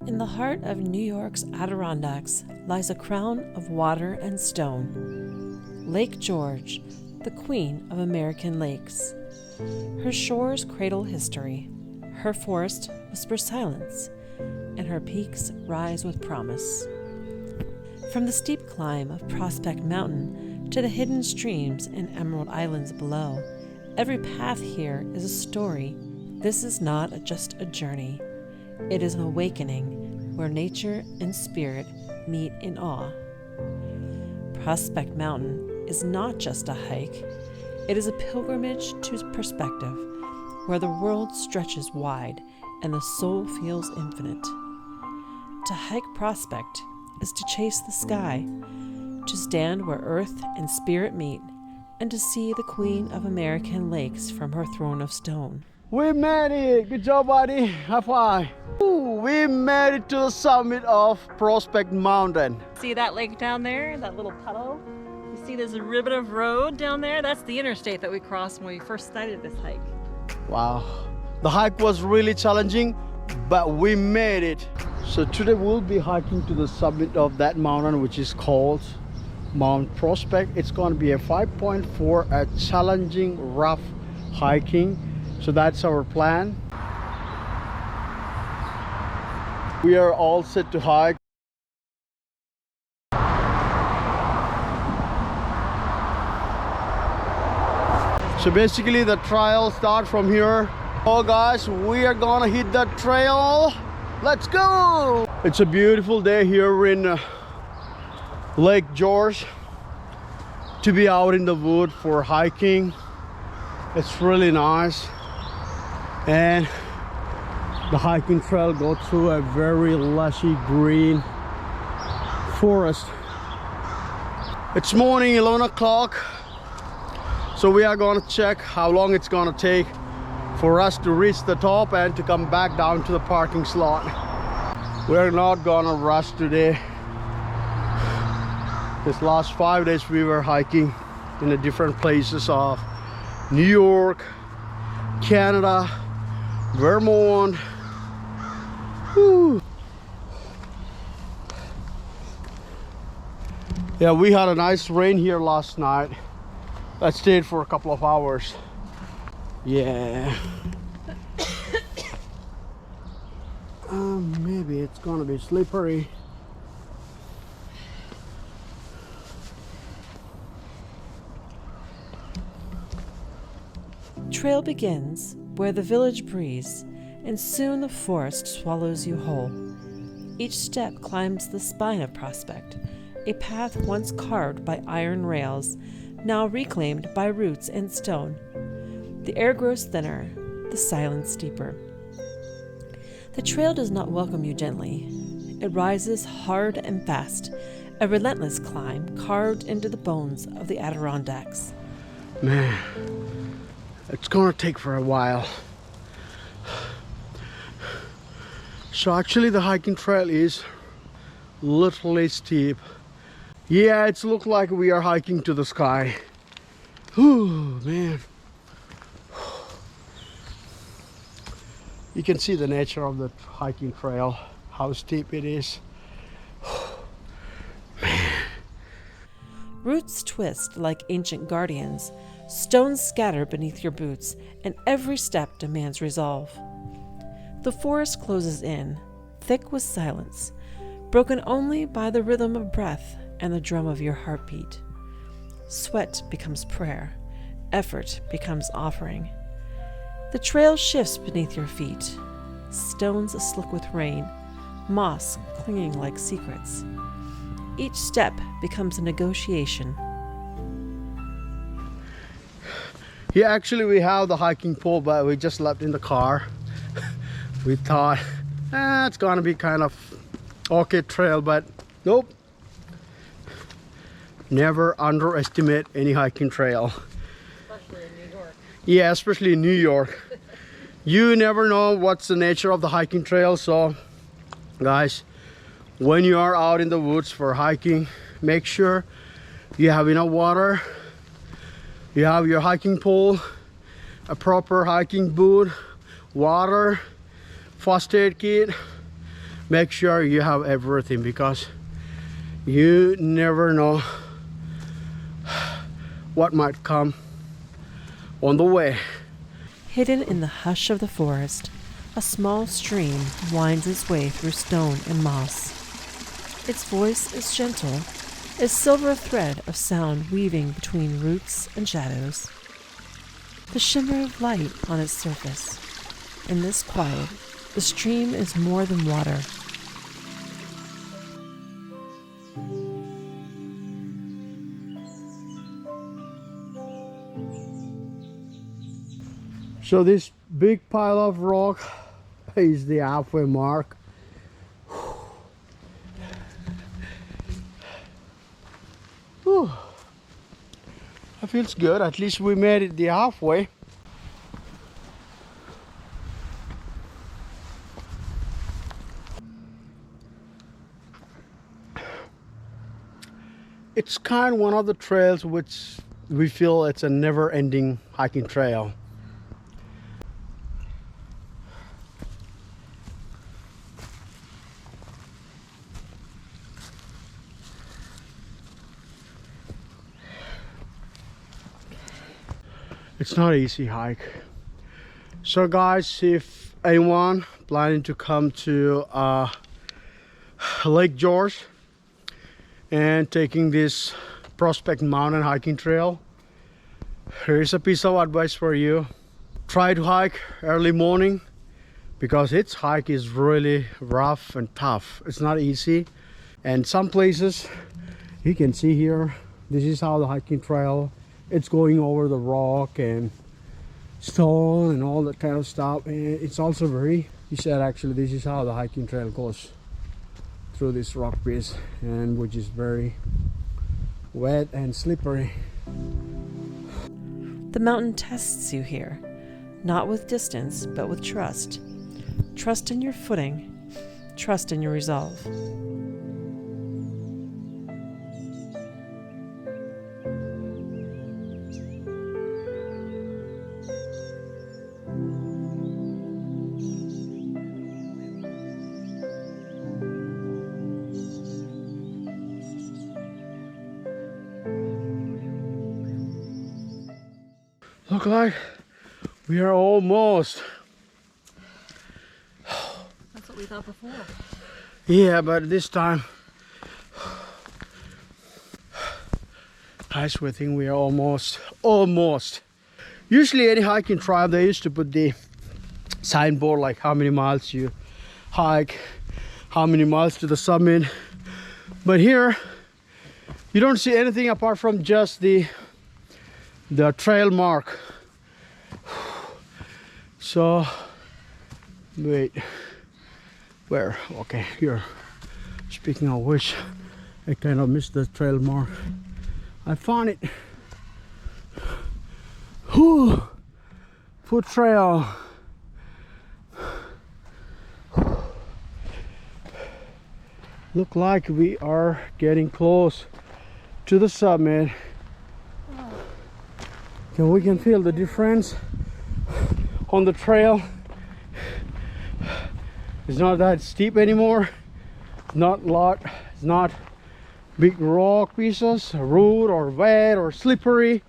In the heart of New York's Adirondacks lies a crown of water and stone. Lake George, the queen of American lakes. Her shores cradle history, her forest whispers silence, and her peaks rise with promise. From the steep climb of Prospect Mountain to the hidden streams and emerald islands below, every path here is a story. This is not just a journey. It is an awakening where nature and spirit meet in awe. Prospect Mountain is not just a hike. It is a pilgrimage to perspective, where the world stretches wide and the soul feels infinite. To hike Prospect is to chase the sky, to stand where earth and spirit meet, and to see the queen of American lakes from her throne of stone. We made it! Good job, buddy! High five! Ooh, we made it to the summit of Prospect Mountain. See that lake down there, that little puddle? You see there's a ribbon of road down there? That's the interstate that we crossed when we first started this hike. Wow. The hike was really challenging, but we made it. So today we'll be hiking to the summit of that mountain, which is called Mount Prospect. It's going to be a 5.4, a challenging, rough hiking. So that's our plan. We are all set to hike. So basically the trail starts from here. Oh guys, we are gonna hit the trail. Let's go! It's a beautiful day here in Lake George to be out in the wood for hiking. It's really nice. And the hiking trail goes through a very lushy green forest. It's morning, 11 o'clock. So we are gonna check how long it's gonna take for us to reach the top and to come back down to the parking slot. We're not gonna rush today. This last 5 days we were hiking in the different places of New York, Canada, Vermont. Whew. Yeah, we had a nice rain here last night. I stayed for a couple of hours. Yeah. Maybe it's gonna be slippery. Trail begins where the village breathes, and soon the forest swallows you whole. Each step climbs the spine of Prospect, a path once carved by iron rails, now reclaimed by roots and stone. The air grows thinner, the silence deeper. The trail does not welcome you gently. It rises hard and fast, a relentless climb carved into the bones of the Adirondacks. Man, it's gonna take for a while. So actually the hiking trail is literally steep. Yeah, it's look like we are hiking to the sky. Whew, man. You can see the nature of the hiking trail, how steep it is. Man. Roots twist like ancient guardians, stones scatter beneath your boots, and every step demands resolve. The forest closes in, thick with silence, broken only by the rhythm of breath and the drum of your heartbeat. Sweat becomes prayer, effort becomes offering. The trail shifts beneath your feet, stones slick with rain, moss clinging like secrets. Each step becomes a negotiation. Yeah, actually we have the hiking pole, but we just left in the car. We thought, it's gonna be kind of okay trail, but nope. Never underestimate any hiking trail. Especially in New York. Yeah, especially in New York. You never know what's the nature of the hiking trail. So guys, when you are out in the woods for hiking, make sure you have enough water, you have your hiking pole, a proper hiking boot, water, first aid kit, make sure you have everything, because you never know what might come on the way. Hidden in the hush of the forest, a small stream winds its way through stone and moss. Its voice is gentle, a silver thread of sound weaving between roots and shadows. The shimmer of light on its surface. In this quiet, the stream is more than water. So this big pile of rock is the halfway mark. Whew. That feels good. At least we made it the halfway. It's kind of one of the trails which we feel it's a never-ending hiking trail. It's not an easy hike. So guys, if anyone planning to come to Lake George and taking this Prospect Mountain hiking trail, here's a piece of advice for you. Try to hike early morning, because its hike is really rough and tough. It's not easy, and some places you can see here, this is how the hiking trail, it's going over the rock and stone and all that kind of stuff. And it's also very, he said actually this is how the hiking trail goes through this rock piece, and which is very wet and slippery. The mountain tests you here, not with distance, but with trust. Trust in your footing, trust in your resolve. Look like we are almost. That's what we thought before. Yeah, but this time guys, we think we are almost. Usually any hiking trail, they used to put the signboard like how many miles you hike, how many miles to the summit. But here you don't see anything apart from just the trail mark. So wait, where? Okay, here. Speaking of which, I kind of missed the trail mark. I found it. Whew. Foot trail. Look like we are getting close to the summit. And we can feel the difference on the trail. It's not that steep anymore. It's not big rock pieces, rude or wet or slippery.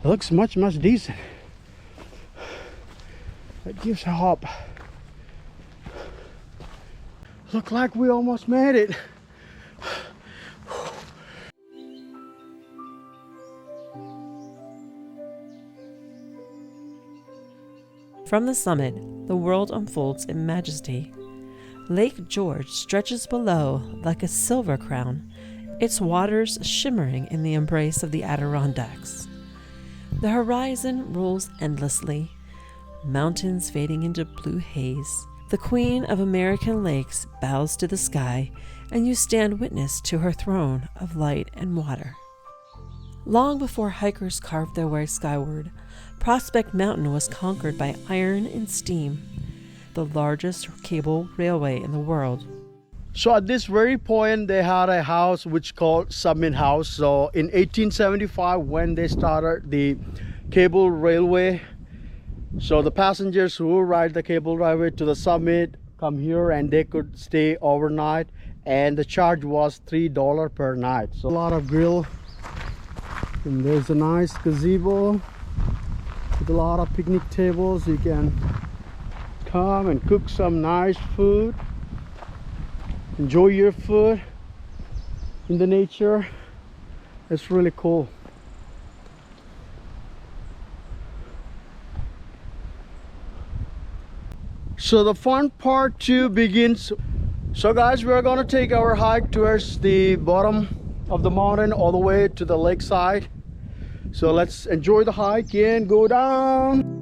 It looks much decent. That gives hope. Look like we almost made it. From the summit, the world unfolds in majesty. Lake George stretches below like a silver crown, its waters shimmering in the embrace of the Adirondacks. The horizon rolls endlessly, mountains fading into blue haze. The Queen of American Lakes bows to the sky, and you stand witness to her throne of light and water. Long before hikers carved their way skyward, Prospect Mountain was conquered by iron and steam, the largest cable railway in the world. So at this very point, they had a house which called Summit House. So in 1875, when they started the cable railway, so the passengers who ride the cable railway to the summit come here and they could stay overnight, and the charge was $3 per night. So a lot of grill, and there's a nice gazebo with a lot of picnic tables. You can come and cook some nice food, enjoy your food in the nature. It's really cool. So the fun part 2 begins. So guys, we're gonna take our hike towards the bottom of the mountain all the way to the lakeside. So let's enjoy the hike and go down.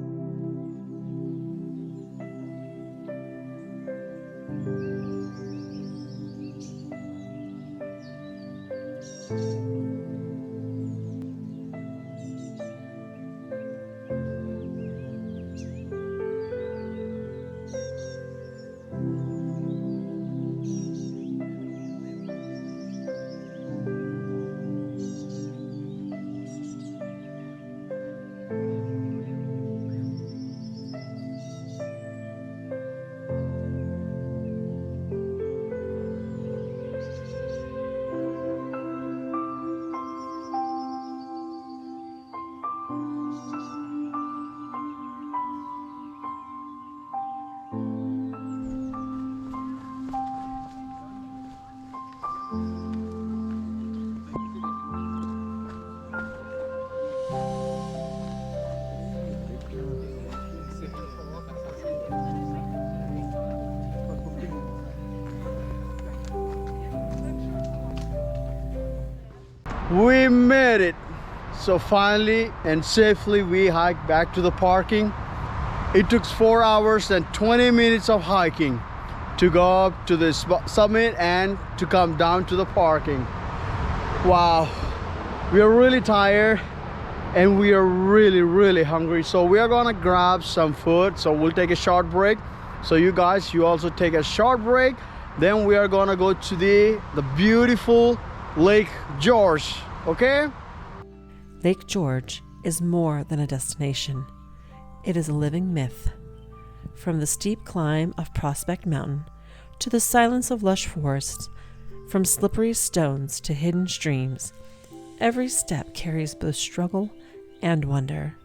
We made it. So finally and safely we hiked back to the parking. It took 4 hours and 20 minutes of hiking to go up to the summit and to come down to the parking. Wow, we are really tired and we are really hungry, so we are gonna grab some food. So we'll take a short break, so you guys, you also take a short break. Then we are gonna go to the beautiful Lake George. Okay? Lake George is more than a destination. It is a living myth. From the steep climb of Prospect Mountain to the silence of lush forests, from slippery stones to hidden streams, every step carries both struggle and wonder.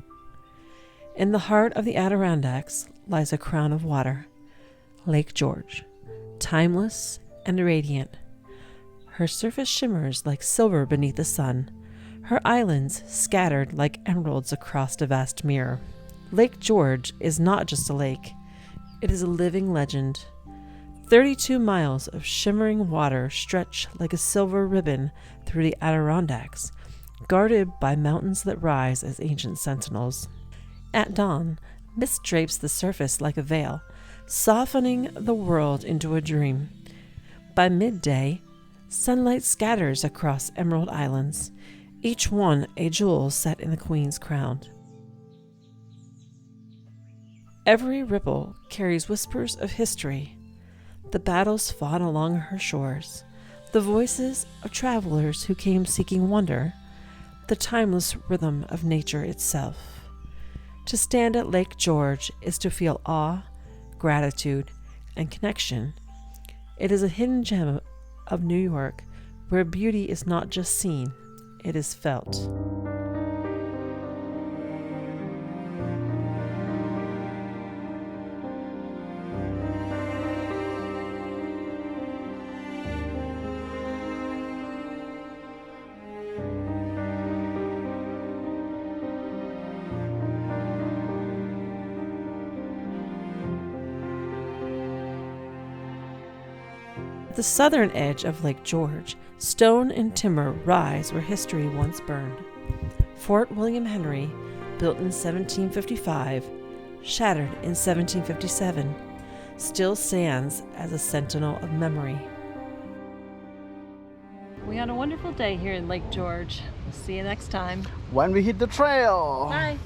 In the heart of the Adirondacks lies a crown of water, Lake George, timeless and radiant. Her surface shimmers like silver beneath the sun, her islands scattered like emeralds across a vast mirror. Lake George is not just a lake, it is a living legend. 32 miles of shimmering water stretch like a silver ribbon through the Adirondacks, guarded by mountains that rise as ancient sentinels. At dawn, mist drapes the surface like a veil, softening the world into a dream. By midday, sunlight scatters across emerald islands, each one a jewel set in the queen's crown. Every ripple carries whispers of history, the battles fought along her shores, the voices of travelers who came seeking wonder, the timeless rhythm of nature itself. To stand at Lake George is to feel awe, gratitude, and connection. It is a hidden gem of New York where beauty is not just seen, it is felt. At the southern edge of Lake George, stone and timber rise where history once burned. Fort William Henry, built in 1755, shattered in 1757, still stands as a sentinel of memory. We had a wonderful day here in Lake George. See you next time. When we hit the trail. Bye.